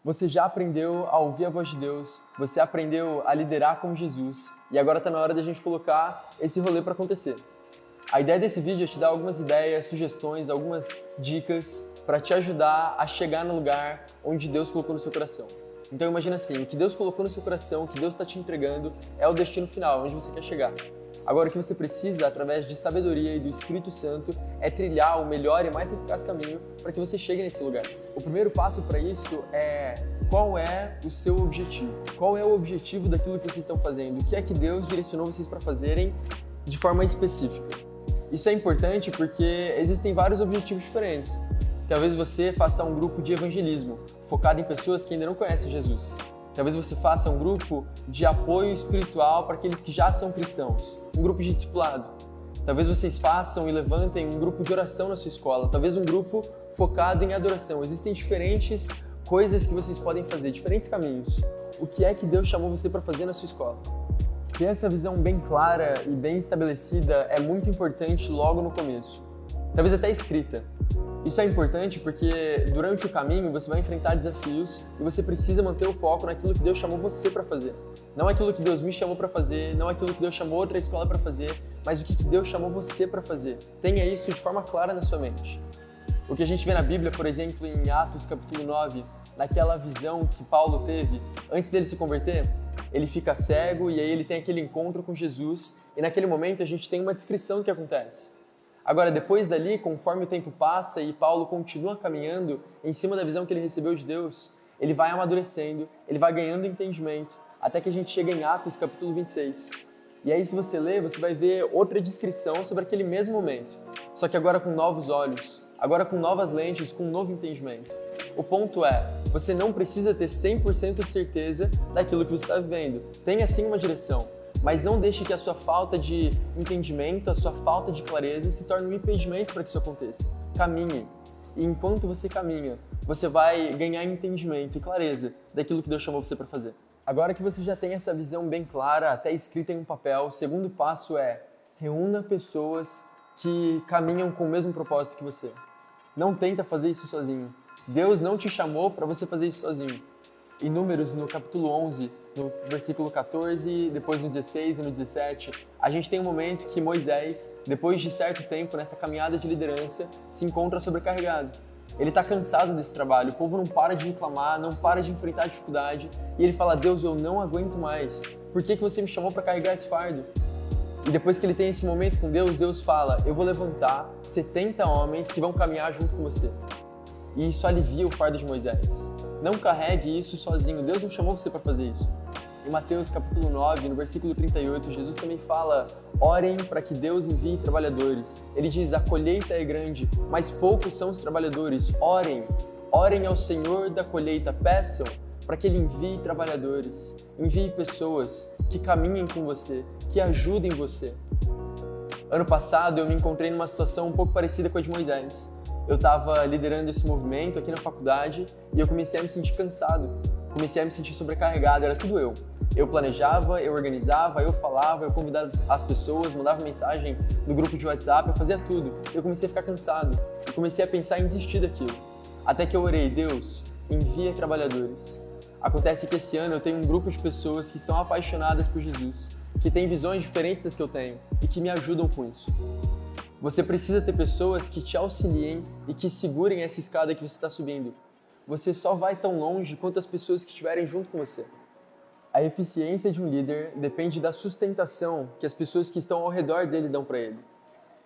Você já aprendeu a ouvir a voz de Deus, você aprendeu a liderar com Jesus e agora está na hora da gente colocar esse rolê para acontecer. A ideia desse vídeo é te dar algumas ideias, sugestões, algumas dicas para te ajudar a chegar no lugar onde Deus colocou no seu coração. Então imagina assim, o que Deus colocou no seu coração, o que Deus está te entregando é o destino final, onde você quer chegar. Agora o que você precisa, através de sabedoria e do Espírito Santo, é trilhar o melhor e mais eficaz caminho para que você chegue nesse lugar. O primeiro passo para isso é qual é o seu objetivo? Qual é o objetivo daquilo que vocês estão fazendo? O que é que Deus direcionou vocês para fazerem de forma específica? Isso é importante porque existem vários objetivos diferentes. Talvez você faça um grupo de evangelismo, focado em pessoas que ainda não conhecem Jesus. Talvez você faça um grupo de apoio espiritual para aqueles que já são cristãos, um grupo de discipulado. Talvez vocês façam e levantem um grupo de oração na sua escola, talvez um grupo focado em adoração. Existem diferentes coisas que vocês podem fazer, diferentes caminhos. O que é que Deus chamou você para fazer na sua escola? Ter essa visão bem clara e bem estabelecida é muito importante logo no começo. Talvez até escrita. Isso é importante porque durante o caminho você vai enfrentar desafios e você precisa manter o foco naquilo que Deus chamou você para fazer. Não aquilo que Deus me chamou para fazer, não aquilo que Deus chamou outra escola para fazer, mas o que Deus chamou você para fazer. Tenha isso de forma clara na sua mente. O que a gente vê na Bíblia, por exemplo, em Atos capítulo 9, naquela visão que Paulo teve antes dele se converter, ele fica cego e aí ele tem aquele encontro com Jesus e naquele momento a gente tem uma descrição do que acontece. Agora, depois dali, conforme o tempo passa e Paulo continua caminhando em cima da visão que ele recebeu de Deus, ele vai amadurecendo, ele vai ganhando entendimento, até que a gente chega em Atos capítulo 26. E aí, se você ler, você vai ver outra descrição sobre aquele mesmo momento, só que agora com novos olhos, agora com novas lentes, com um novo entendimento. O ponto é, você não precisa ter 100% de certeza daquilo que você está vivendo. Tenha sim uma direção, mas não deixe que a sua falta de entendimento, a sua falta de clareza se torne um impedimento para que isso aconteça. Caminhe. E enquanto você caminha, você vai ganhar entendimento e clareza daquilo que Deus chamou você para fazer. Agora que você já tem essa visão bem clara, até escrita em um papel, o segundo passo é reúna pessoas que caminham com o mesmo propósito que você. Não tenta fazer isso sozinho. Deus não te chamou para você fazer isso sozinho. Em Números, no capítulo 11, no versículo 14, depois no 16 e no 17, a gente tem um momento que Moisés, depois de certo tempo nessa caminhada de liderança, se encontra sobrecarregado. Ele está cansado desse trabalho, o povo não para de reclamar, não para de enfrentar dificuldade, e ele fala, Deus, eu não aguento mais, por que você me chamou para carregar esse fardo? E depois que ele tem esse momento com Deus, Deus fala, eu vou levantar 70 homens que vão caminhar junto com você. E isso alivia o fardo de Moisés. Não carregue isso sozinho, Deus não chamou você para fazer isso. Em Mateus capítulo 9, no versículo 38, Jesus também fala, orem para que Deus envie trabalhadores. Ele diz, a colheita é grande, mas poucos são os trabalhadores. Orem ao Senhor da colheita, peçam para que Ele envie trabalhadores, envie pessoas que caminhem com você, que ajudem você. Ano passado eu me encontrei numa situação um pouco parecida com a de Moisés. Eu estava liderando esse movimento aqui na faculdade e eu comecei a me sentir cansado, comecei a me sentir sobrecarregado, era tudo eu. Eu planejava, eu organizava, eu falava, eu convidava as pessoas, mandava mensagem no grupo de WhatsApp, eu fazia tudo. Eu comecei a ficar cansado, eu comecei a pensar em desistir daquilo. Até que eu orei, Deus, envia trabalhadores. Acontece que esse ano eu tenho um grupo de pessoas que são apaixonadas por Jesus, que têm visões diferentes das que eu tenho e que me ajudam com isso. Você precisa ter pessoas que te auxiliem e que segurem essa escada que você está subindo. Você só vai tão longe quanto as pessoas que estiverem junto com você. A eficiência de um líder depende da sustentação que as pessoas que estão ao redor dele dão para ele.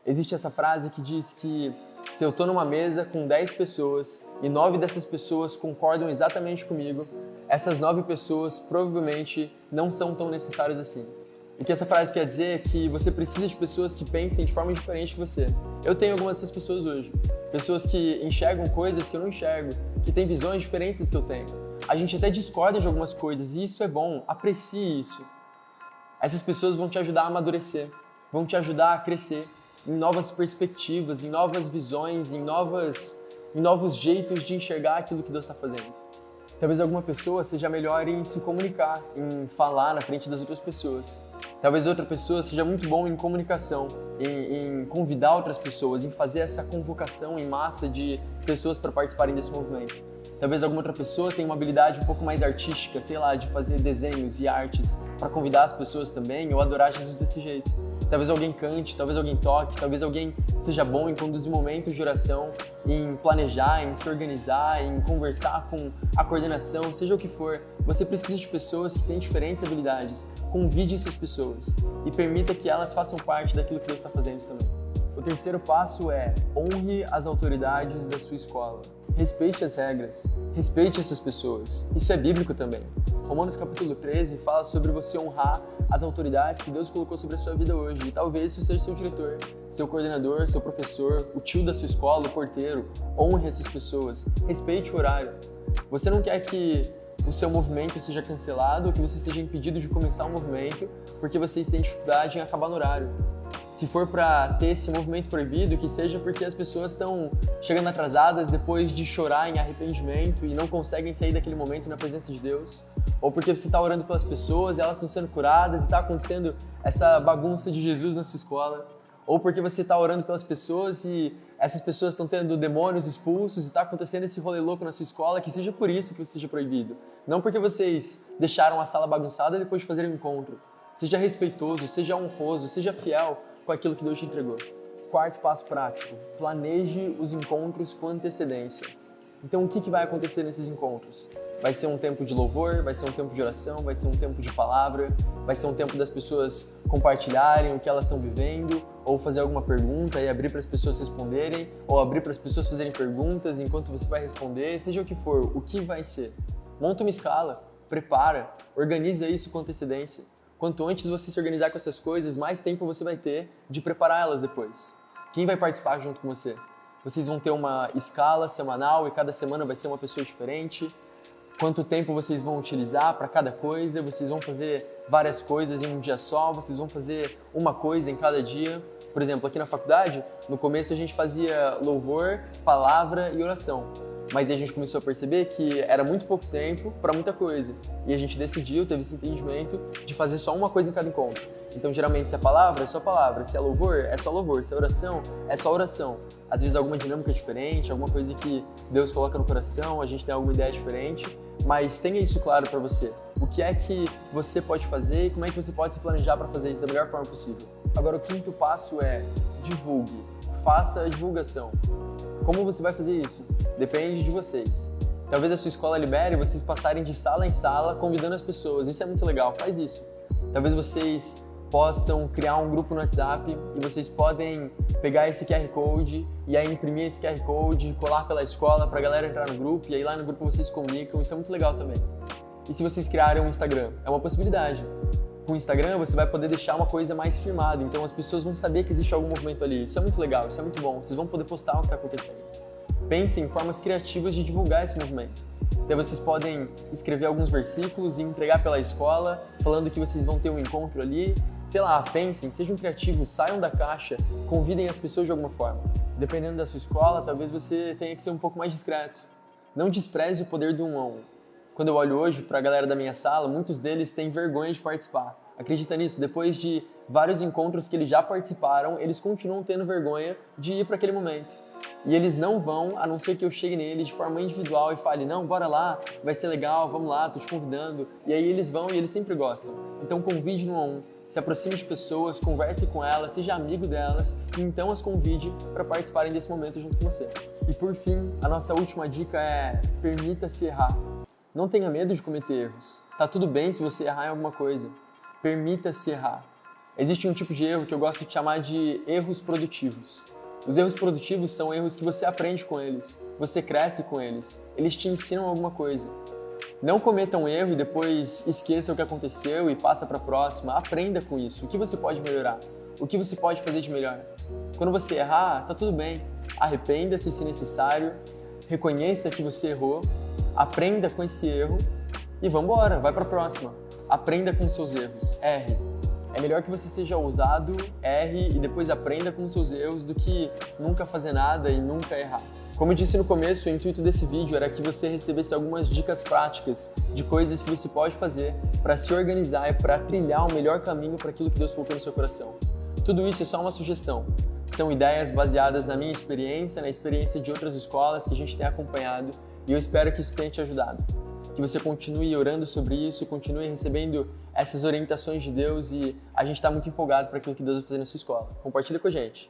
Existe essa frase que diz que se eu estou numa mesa com 10 pessoas e 9 dessas pessoas concordam exatamente comigo, essas 9 pessoas provavelmente não são tão necessárias assim. O que essa frase quer dizer é que você precisa de pessoas que pensem de forma diferente que você. Eu tenho algumas dessas pessoas hoje. Pessoas que enxergam coisas que eu não enxergo, que têm visões diferentes das que eu tenho. A gente até discorda de algumas coisas e isso é bom, aprecie isso. Essas pessoas vão te ajudar a amadurecer, vão te ajudar a crescer em novas perspectivas, em novas visões, em novos jeitos de enxergar aquilo que Deus está fazendo. Talvez alguma pessoa seja melhor em se comunicar, em falar na frente das outras pessoas. Talvez outra pessoa seja muito bom em comunicação, em convidar outras pessoas, em fazer essa convocação em massa de pessoas para participarem desse movimento. Talvez alguma outra pessoa tenha uma habilidade um pouco mais artística, sei lá, de fazer desenhos e artes para convidar as pessoas também ou adorar Jesus desse jeito. Talvez alguém cante, talvez alguém toque, talvez alguém seja bom em conduzir momentos de oração, em planejar, em se organizar, em conversar com a coordenação, seja o que for. Você precisa de pessoas que têm diferentes habilidades. Convide essas pessoas e permita que elas façam parte daquilo que Deus está fazendo também. O terceiro passo é honre as autoridades da sua escola. Respeite as regras, respeite essas pessoas. Isso é bíblico também. Romanos capítulo 13 fala sobre você honrar as autoridades que Deus colocou sobre a sua vida hoje. E talvez isso seja seu diretor, seu coordenador, seu professor, o tio da sua escola, o porteiro. Honre essas pessoas. Respeite o horário. Você não quer que o seu movimento seja cancelado ou que você seja impedido de começar um movimento porque vocês têm dificuldade em acabar no horário. Se for para ter esse movimento proibido, que seja porque as pessoas estão chegando atrasadas depois de chorar em arrependimento e não conseguem sair daquele momento na presença de Deus, ou porque você está orando pelas pessoas e elas estão sendo curadas e está acontecendo essa bagunça de Jesus na sua escola, ou porque você está orando pelas pessoas e essas pessoas estão tendo demônios expulsos e está acontecendo esse rolê louco na sua escola, que seja por isso que você seja proibido. Não porque vocês deixaram a sala bagunçada depois de fazer um encontro. Seja respeitoso, seja honroso, seja fiel com aquilo que Deus te entregou. Quarto passo prático, planeje os encontros com antecedência. Então o que vai acontecer nesses encontros? Vai ser um tempo de louvor, vai ser um tempo de oração, vai ser um tempo de palavra, vai ser um tempo das pessoas compartilharem o que elas estão vivendo, ou fazer alguma pergunta e abrir para as pessoas responderem, ou abrir para as pessoas fazerem perguntas enquanto você vai responder, seja o que for, o que vai ser. Monta uma escala, prepara, organiza isso com antecedência. Quanto antes você se organizar com essas coisas, mais tempo você vai ter de preparar elas depois. Quem vai participar junto com você? Vocês vão ter uma escala semanal e cada semana vai ser uma pessoa diferente. Quanto tempo vocês vão utilizar para cada coisa? Vocês vão fazer várias coisas em um dia só? Vocês vão fazer uma coisa em cada dia? Por exemplo, aqui na faculdade, no começo a gente fazia louvor, palavra e oração. Mas daí a gente começou a perceber que era muito pouco tempo para muita coisa. E a gente decidiu, teve esse entendimento de fazer só uma coisa em cada encontro. Então, geralmente, se é palavra, é só palavra. Se é louvor, é só louvor. Se é oração, é só oração. Às vezes, alguma dinâmica diferente, alguma coisa que Deus coloca no coração, a gente tem alguma ideia diferente. Mas tenha isso claro para você. O que é que você pode fazer e como é que você pode se planejar para fazer isso da melhor forma possível. Agora, o quinto passo é divulgue. Faça a divulgação. Como você vai fazer isso? Depende de vocês. Talvez a sua escola libere vocês passarem de sala em sala convidando as pessoas. Isso é muito legal, faz isso. Talvez vocês possam criar um grupo no WhatsApp e vocês podem pegar esse QR Code e aí imprimir esse QR Code, colar pela escola para a galera entrar no grupo e aí lá no grupo vocês comunicam. Isso é muito legal também. E se vocês criarem um Instagram? É uma possibilidade. Com o Instagram você vai poder deixar uma coisa mais firmada, então as pessoas vão saber que existe algum movimento ali. Isso é muito legal, isso é muito bom. Vocês vão poder postar o que está acontecendo. Pensem em formas criativas de divulgar esse movimento. Então vocês podem escrever alguns versículos e entregar pela escola, falando que vocês vão ter um encontro ali. Sei lá, pensem, sejam criativos, saiam da caixa, convidem as pessoas de alguma forma. Dependendo da sua escola, talvez você tenha que ser um pouco mais discreto. Não despreze o poder do um a um. Quando eu olho hoje para a galera da minha sala, muitos deles têm vergonha de participar. Acredita nisso? Depois de vários encontros que eles já participaram, eles continuam tendo vergonha de ir para aquele momento. E eles não vão, a não ser que eu chegue neles de forma individual e fale, não, bora lá, vai ser legal, vamos lá, tô te convidando. E aí eles vão e eles sempre gostam. Então convide no a um, se aproxime de pessoas, converse com elas, seja amigo delas e então as convide para participarem desse momento junto com você. E por fim, a nossa última dica é permita-se errar. Não tenha medo de cometer erros. Tá tudo bem se você errar em alguma coisa. Permita-se errar. Existe um tipo de erro que eu gosto de chamar de erros produtivos. Os erros produtivos são erros que você aprende com eles, você cresce com eles, eles te ensinam alguma coisa. Não cometa um erro e depois esqueça o que aconteceu e passa para a próxima. Aprenda com isso. O que você pode melhorar? O que você pode fazer de melhor? Quando você errar, tá tudo bem. Arrependa-se se necessário, reconheça que você errou, aprenda com esse erro e vambora, vai para a próxima. Aprenda com seus erros, erre. É melhor que você seja ousado, erre e depois aprenda com seus erros do que nunca fazer nada e nunca errar. Como eu disse no começo, o intuito desse vídeo era que você recebesse algumas dicas práticas de coisas que você pode fazer para se organizar e para trilhar o melhor caminho para aquilo que Deus colocou no seu coração. Tudo isso é só uma sugestão. São ideias baseadas na minha experiência, na experiência de outras escolas que a gente tem acompanhado E eu espero que isso tenha te ajudado. Que você continue orando sobre isso, continue recebendo essas orientações de Deus e a gente está muito empolgado para aquilo que Deus vai fazer na sua escola. Compartilha com a gente.